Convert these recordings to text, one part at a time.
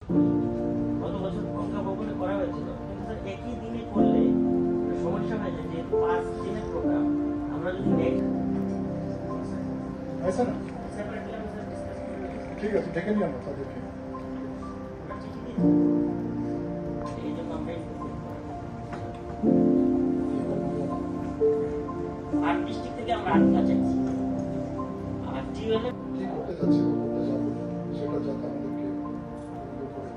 গত বছর গঙ্গা ভবনে করা হয়েছিল, কিন্তু স্যার একই দিনে করলে সমস্যা হয়ে যায়। যেহেতু 5 দিনের প্রোগ্রাম, আমরা যদি সেপারেটলি আমরা ডিসকাস করে ঠিক আছে, ডেকে নিয়ে আমরা তাদেরকে এই জন্য আমরা 8 ডিস্ট্রিক্ট থেকে আমরা 8টা চাইছি। 8টি হলে কি করতে যাচ্ছে করতে যাবো সেটা যাতে আমাদেরকে করে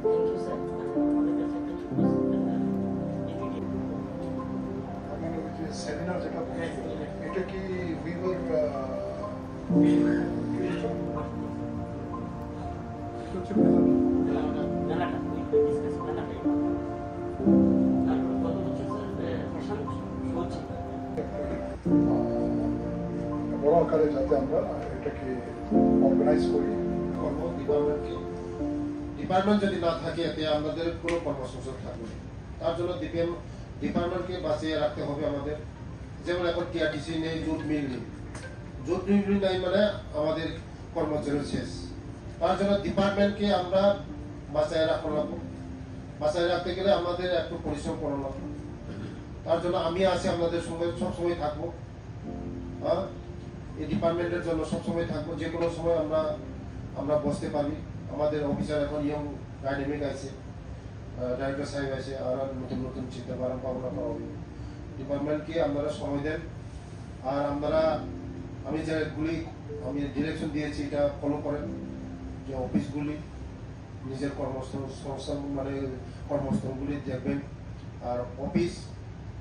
থ্যাংক ইউ স্যার। আমাদের কাছে একটা ছোট সেমিনার যেটা এটা কি উইভার মেলাটা ডিসকাস মেলাটাই। তারপর গত বছর স্যার ফ্যাশন শো ছিল। বড় আকারে যাতে আমরা এটাকে অর্গানাইজ করি। ডিপার্টমেন্ট যদি না থাকে এতে আমাদের কোনো কর্মসংস্থান থাকবে না। তার জন্য ডিপার্টমেন্টকে বাঁচিয়ে রাখতে হবে আমাদের। যেমন এখন টিআরটিসি নেই, জুট মিল নেই। জুট মিল নাই মানে আমাদের কর্মচারী শেষ। তার জন্য ডিপার্টমেন্টকে আমরা বাঁচায় রাখা লাগবো। বাঁচায় রাখতে গেলে আমাদের একটু পরিশ্রম করা লাগবে। তার জন্য আমি আছি আপনাদের সঙ্গে সবসময় থাকবো। এই ডিপার্টমেন্টের জন্য সবসময় থাকবো। যে কোনো সময় আমরা বসতে পারি। আমাদের অফিসার এখন ইয়ং ডাইনামিক আছে, ডাইরেক্টর সাহেব আছে, আর নতুন নতুন চিন্তা ভাবনা করা হবে। ডিপার্টমেন্টকে আপনারা সময় দেন। আর আমি আমি ডিরেকশন দিয়েছি এটা ফলো করেন, যে অফিসগুলি নিজের কর্মস্থলগুলি দেখবেন। আর অফিস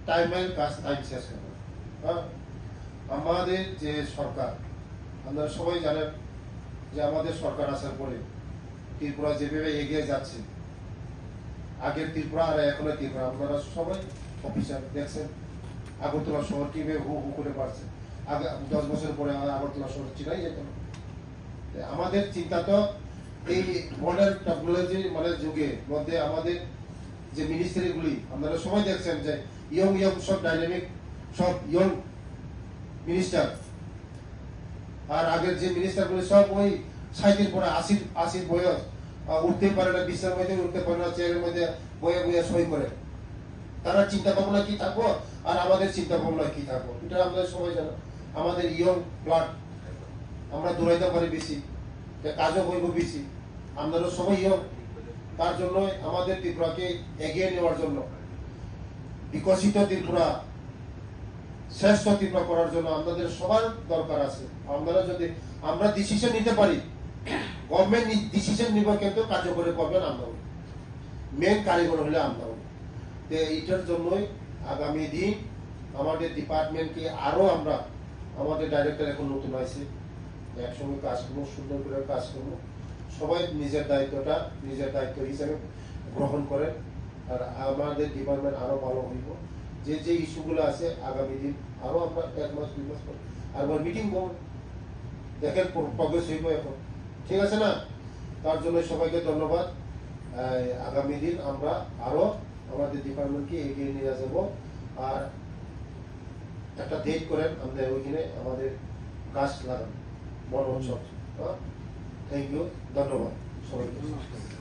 টাইমের কাজ টাইম শেষ করবেন। আমাদের যে সরকার, আপনারা সবাই জানেন যে আমাদের সরকার আসার পরে ত্রিপুরা যেভাবে এগিয়ে যাচ্ছে, আগের ত্রিপুরা আর এখনের ত্রিপুরা আপনারা সবাই অফিসার দেখছেন। আগরতলা শহর কিভাবে হু হু করে পারছে। আগে 10 বছর পরে আগরতলা শহর চিনাই যেত না। আমাদের চিন্তা তো এই মডার্ন টেকনোলজি মানে যুগের মধ্যে আমাদের যে মিনিস্ট্রিগুলি আপনারা সবাই দেখছেন যে ইয়ং সব ডাইনামিক, সব ইয়ং মিনিস্টার। আর আগের যে মিনিস্টারগুলি সব ওই 60 পরে 80 বয়স, উঠতে পারে না, বিছানার মধ্যে উঠতে পারে না, চেয়ারের মধ্যে বয়ে সই করে। তারা চিন্তা ভাবনা কি থাকবো আর আমাদের চিন্তা ভাবনা কি থাকবো, এটা আমরা সবাই জানো। আমাদের ইয়ং ব্লাড, আমরা দৌড়াইতে পারি বেশি, কাজও করবো বেশি। আপনারা সবাই ইয়ং। তার জন্য আমাদের ত্রিপুরাকে এগিয়ে নেওয়ার জন্য, বিকশিত ত্রিপুরা, শ্রেষ্ঠ ত্রিপুরা করার জন্য আমাদের সবার দরকার আছে। আমরা ডিসিশন নিতে পারি, গভর্নমেন্ট ডিসিশন নিব, কিন্তু কার্যকরী করবেন আমরা, মেন কারিগর হলে আমরা। এইটার জন্যই আগামী দিন আমাদের ডিপার্টমেন্টকে আরো আমাদের ডাইরেক্টর এখন নতুন আছে, একসঙ্গে কাজ করবো, সুন্দর করে কাজ করবো। সবাই নিজের দায়িত্ব হিসেবে গ্রহণ করেন। আর আমাদের ডিপার্টমেন্ট আরো ভালো হইব। যে ইস্যুগুলো আছে আগামী দিন আরো আমরা 1 মাস 2 মাস পর আরবার মিটিং করব, দেখেন প্রগ্রেস হইব এখন। ঠিক আছে না? তার জন্য সবাইকে ধন্যবাদ। আগামী দিন আমরা আরো আমাদের ডিপার্টমেন্টকে এগিয়ে নিয়ে যাবো। আর একটা ডেট করেন আমাদের ওইখানে আমাদের গাছ লাগানো বন উৎসব। থ্যাংক ইউ, ধন্যবাদ সবাইকে।